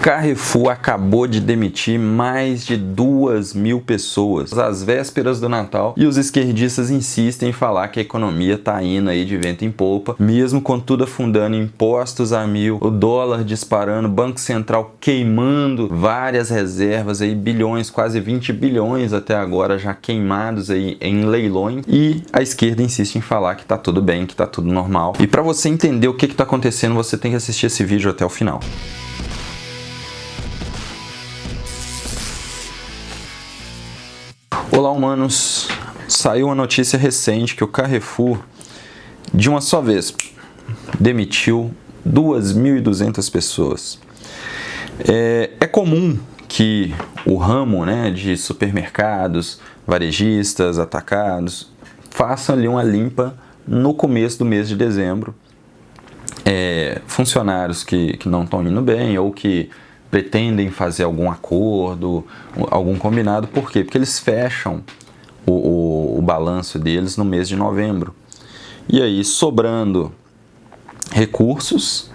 Carrefour acabou de demitir mais de 2.000 pessoas às vésperas do Natal e os esquerdistas insistem em falar que a economia está indo aí de vento em popa, mesmo com tudo afundando, impostos a mil, o dólar disparando, Banco Central queimando várias reservas aí, bilhões, quase 20 bilhões até agora já queimados aí em leilões, e a esquerda insiste em falar que está tudo bem, que está tudo normal. E para você entender o que está acontecendo, você tem que assistir esse vídeo até o final. Olá, humanos! Saiu uma notícia recente que o Carrefour, de uma só vez, demitiu 2.200 pessoas. É comum que o ramo, de supermercados, varejistas, atacados, façam ali uma limpa no começo do mês de dezembro. Funcionários que não estão indo bem ou que pretendem fazer algum acordo, algum combinado. Por quê? Porque eles fecham o balanço deles no mês de novembro. E aí, sobrando recursos,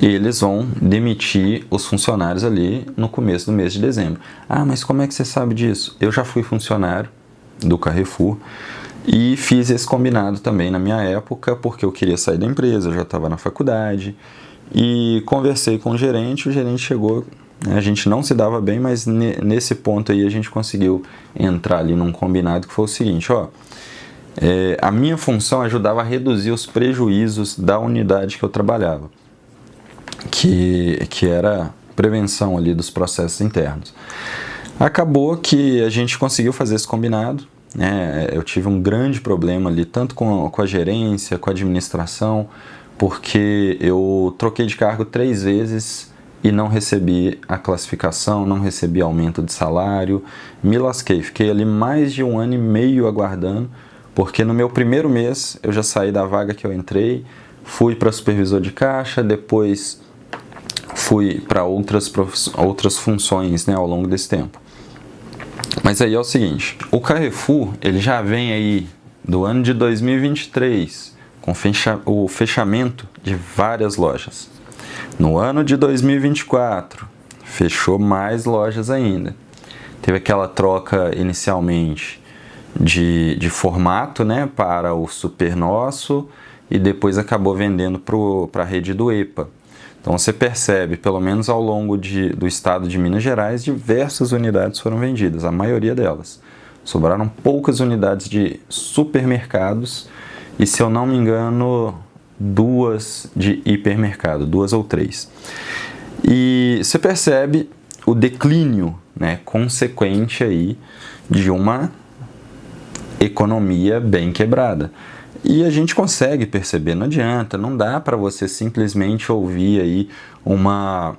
eles vão demitir os funcionários ali no começo do mês de dezembro. Ah, mas como é que você sabe disso? Eu já fui funcionário do Carrefour e fiz esse combinado também na minha época, porque eu queria sair da empresa, eu já estava na faculdade. E conversei com o gerente chegou, a gente não se dava bem, mas nesse ponto aí a gente conseguiu entrar ali num combinado que foi o seguinte, a minha função ajudava a reduzir os prejuízos da unidade que eu trabalhava, que era prevenção ali dos processos internos. Acabou que a gente conseguiu fazer esse combinado, eu tive um grande problema ali, tanto com a gerência, com a administração, porque eu troquei de cargo 3 vezes e não recebi a classificação, não recebi aumento de salário, me lasquei, fiquei ali mais de 1 ano e meio aguardando, porque no meu primeiro mês eu já saí da vaga que eu entrei, fui para supervisor de caixa, depois fui para outras funções ao longo desse tempo. Mas aí é o seguinte, o Carrefour ele já vem aí do ano de 2023, com o fechamento de várias lojas. No ano de 2024, fechou mais lojas ainda. Teve aquela troca inicialmente de formato para o Super Nosso e depois acabou vendendo para a rede do EPA. Então você percebe, pelo menos ao longo do estado de Minas Gerais, diversas unidades foram vendidas, a maioria delas. Sobraram poucas unidades de supermercados e, se eu não me engano, 2 de hipermercado, 2 ou 3. E você percebe o declínio consequente aí de uma economia bem quebrada. E a gente consegue perceber, não adianta, não dá para você simplesmente ouvir aí uma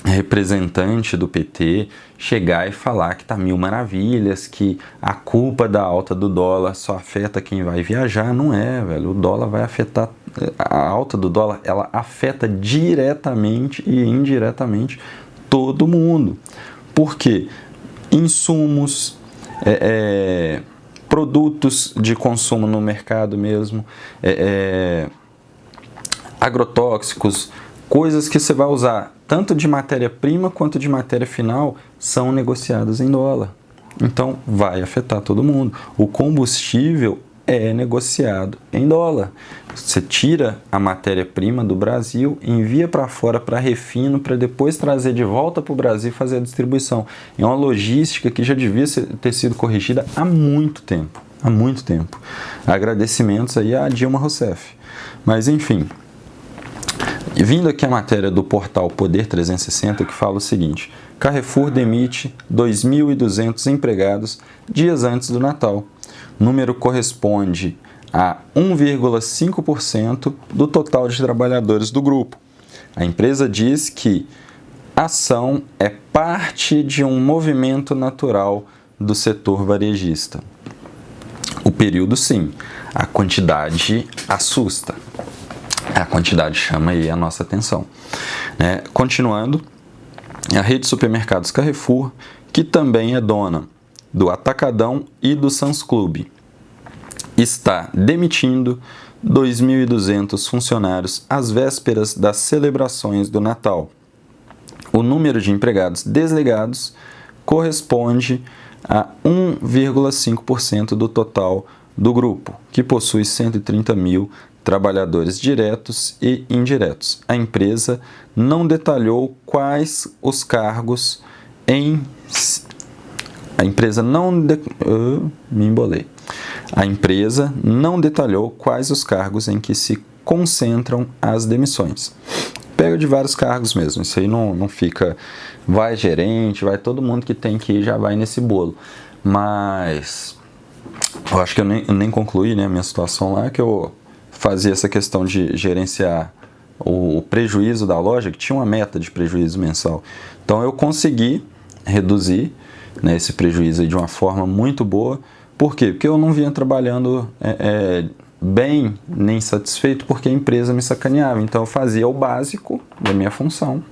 representante do PT chegar e falar que tá mil maravilhas, que a culpa da alta do dólar só afeta quem vai viajar. Não é, velho. O dólar vai afetar, a alta do dólar, ela afeta diretamente e indiretamente todo mundo. Por quê? Insumos, produtos de consumo no mercado mesmo, agrotóxicos, coisas que você vai usar tanto de matéria-prima quanto de matéria final são negociadas em dólar. Então vai afetar todo mundo. O combustível é negociado em dólar. Você tira a matéria-prima do Brasil, envia para fora para refino, para depois trazer de volta para o Brasil e fazer a distribuição. É uma logística que já devia ter sido corrigida há muito tempo. Há muito tempo. Agradecimentos aí a Dilma Rousseff. Mas enfim, vindo aqui a matéria do portal Poder 360, que fala o seguinte: Carrefour demite 2.200 empregados dias antes do Natal. O número corresponde a 1,5% do total de trabalhadores do grupo. A empresa diz que a ação é parte de um movimento natural do setor varejista. O período, sim, a quantidade assusta. A quantidade chama aí a nossa atenção. Continuando, a rede de supermercados Carrefour, que também é dona do Atacadão e do Sam's Club, está demitindo 2.200 funcionários às vésperas das celebrações do Natal. o número de empregados desligados corresponde a 1,5% do total do grupo, que possui 130 mil trabalhadores diretos e indiretos. A empresa não detalhou quais os cargos em... A empresa não detalhou quais os cargos em que se concentram as demissões. Pega de vários cargos mesmo, isso aí não fica, vai gerente, vai todo mundo que tem que ir, já vai nesse bolo. Mas eu acho que eu nem concluí, né, a minha situação lá, que eu fazia essa questão de gerenciar o prejuízo da loja, que tinha uma meta de prejuízo mensal. Então eu consegui reduzir, né, esse prejuízo aí de uma forma muito boa. Por quê? Porque eu não vinha trabalhando bem, nem satisfeito, porque a empresa me sacaneava. Então eu fazia o básico da minha função,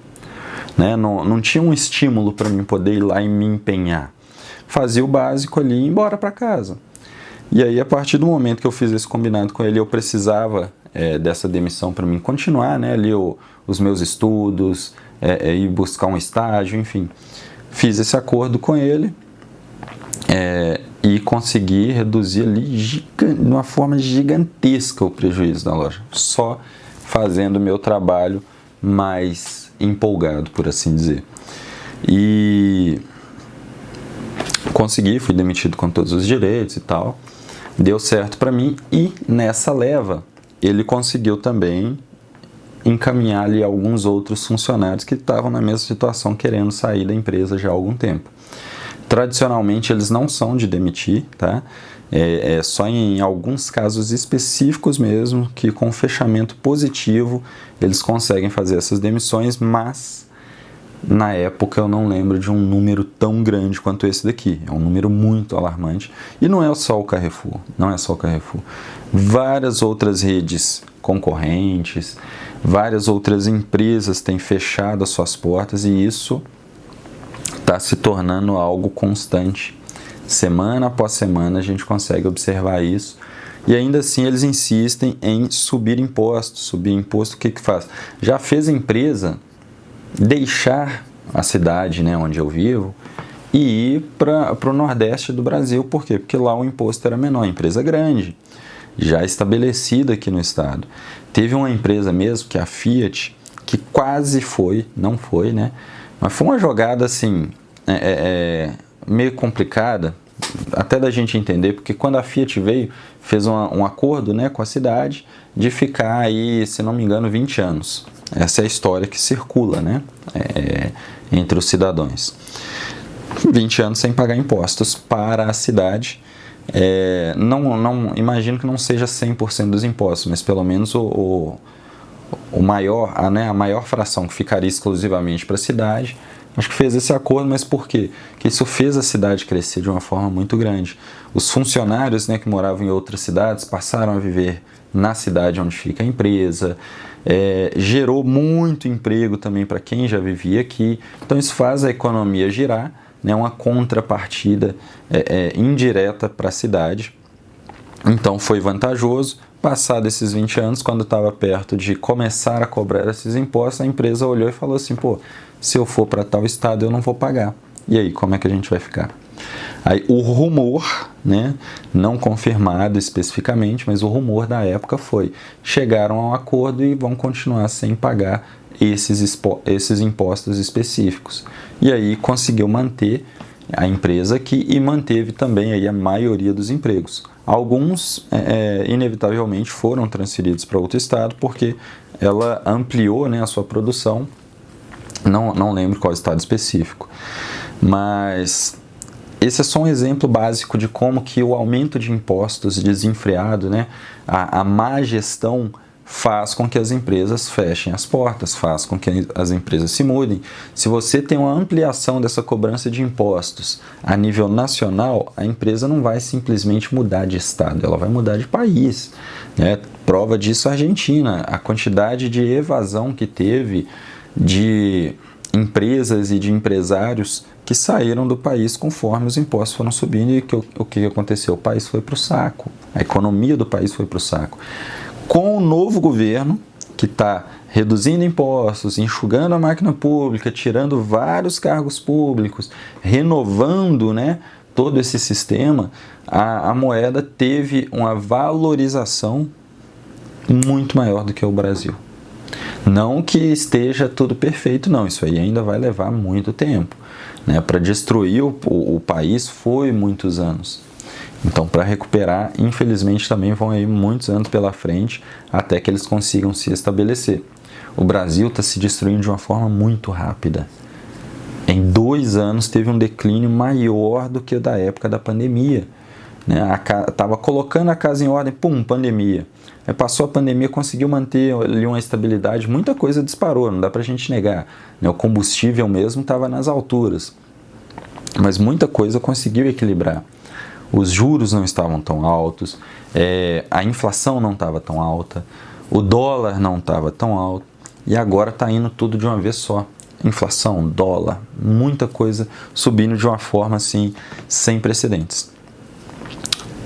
né? Não tinha um estímulo para mim poder ir lá e me empenhar. Fazia o básico ali e ir embora para casa. E aí, a partir do momento que eu fiz esse combinado com ele, eu precisava dessa demissão para mim continuar, né, ali os meus estudos, ir buscar um estágio, enfim. Fiz esse acordo com ele e consegui reduzir ali de uma forma gigantesca o prejuízo da loja, só fazendo o meu trabalho mais empolgado, por assim dizer. E consegui, fui demitido com todos os direitos e tal, deu certo para mim, e nessa leva ele conseguiu também encaminhar ali alguns outros funcionários que estavam na mesma situação, querendo sair da empresa já há algum tempo. Tradicionalmente eles não são de demitir, tá? É só em alguns casos específicos mesmo que com fechamento positivo eles conseguem fazer essas demissões, mas na época eu não lembro de um número tão grande quanto esse daqui. É um número muito alarmante. E não é só o Carrefour, não é só o Carrefour. Várias outras redes concorrentes, várias outras empresas têm fechado as suas portas, e isso está se tornando algo constante. Semana após semana a gente consegue observar isso. E ainda assim eles insistem em subir impostos. Subir imposto, o que faz? Já fez a empresa deixar a cidade, né, onde eu vivo, e ir para o Nordeste do Brasil. Por quê? Porque lá o imposto era menor, empresa grande, já estabelecida aqui no estado. Teve uma empresa mesmo, que é a Fiat, que quase foi, não foi, né, mas foi uma jogada assim, meio complicada, até da gente entender, porque quando a Fiat veio, fez um acordo, né, com a cidade de ficar aí, se não me engano, 20 anos. Essa é a história que circula, né, entre os cidadãos. 20 anos sem pagar impostos para a cidade. Não imagino que não seja 100% dos impostos, mas pelo menos a maior fração que ficaria exclusivamente para a cidade. Acho que fez esse acordo, mas por quê? Porque isso fez a cidade crescer de uma forma muito grande. Os funcionários, né, que moravam em outras cidades passaram a viver na cidade onde fica a empresa, gerou muito emprego também para quem já vivia aqui. Então isso faz a economia girar, né, uma contrapartida indireta para a cidade. Então foi vantajoso. Passados esses 20 anos, quando estava perto de começar a cobrar esses impostos, a empresa olhou e falou assim, pô, se eu for para tal estado eu não vou pagar. E aí, como é que a gente vai ficar? Aí o rumor, né, não confirmado especificamente, mas o rumor da época foi, chegaram a um acordo e vão continuar sem pagar esses impostos específicos. E aí conseguiu manter a empresa aqui e manteve também aí a maioria dos empregos. Alguns, inevitavelmente, foram transferidos para outro estado porque ela ampliou, né, a sua produção. Não lembro qual estado específico. Mas esse é só um exemplo básico de como que o aumento de impostos desenfreado, né, a má gestão faz com que as empresas fechem as portas, faz com que as empresas se mudem. Se você tem uma ampliação dessa cobrança de impostos a nível nacional, a empresa não vai simplesmente mudar de estado, ela vai mudar de país, né? Prova disso a Argentina, a quantidade de evasão que teve de empresas e de empresários que saíram do país conforme os impostos foram subindo. E o que aconteceu? O país foi para o saco, a economia do país foi para o saco. Com o novo governo, que está reduzindo impostos, enxugando a máquina pública, tirando vários cargos públicos, renovando, né, todo esse sistema, a moeda teve uma valorização muito maior do que o Brasil. Não que esteja tudo perfeito, não, isso aí ainda vai levar muito tempo, né? Para destruir o país foi muitos anos. Então, para recuperar, infelizmente, também vão aí muitos anos pela frente até que eles consigam se estabelecer. O Brasil está se destruindo de uma forma muito rápida. Em 2 anos teve um declínio maior do que o da época da pandemia. Estava colocando a casa em ordem, pum, pandemia. Aí passou a pandemia, conseguiu manter ali uma estabilidade, muita coisa disparou, não dá pra gente negar. O combustível mesmo estava nas alturas, mas muita coisa conseguiu equilibrar. Os juros não estavam tão altos, a inflação não estava tão alta, o dólar não estava tão alto, e agora está indo tudo de uma vez só. Inflação, dólar, muita coisa subindo de uma forma assim, sem precedentes.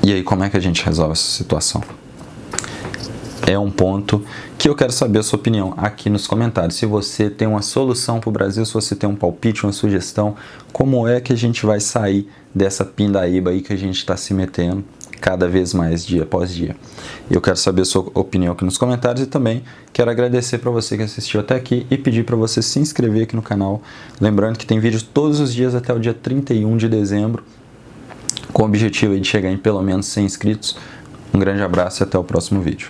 E aí, como é que a gente resolve essa situação? É um ponto que eu quero saber a sua opinião aqui nos comentários. Se você tem uma solução para o Brasil, se você tem um palpite, uma sugestão, como é que a gente vai sair dessa pindaíba aí que a gente está se metendo cada vez mais dia após dia? Eu quero saber a sua opinião aqui nos comentários e também quero agradecer para você que assistiu até aqui e pedir para você se inscrever aqui no canal. Lembrando que tem vídeos todos os dias até o dia 31 de dezembro, com o objetivo aí de chegar em pelo menos 100 inscritos. Um grande abraço e até o próximo vídeo.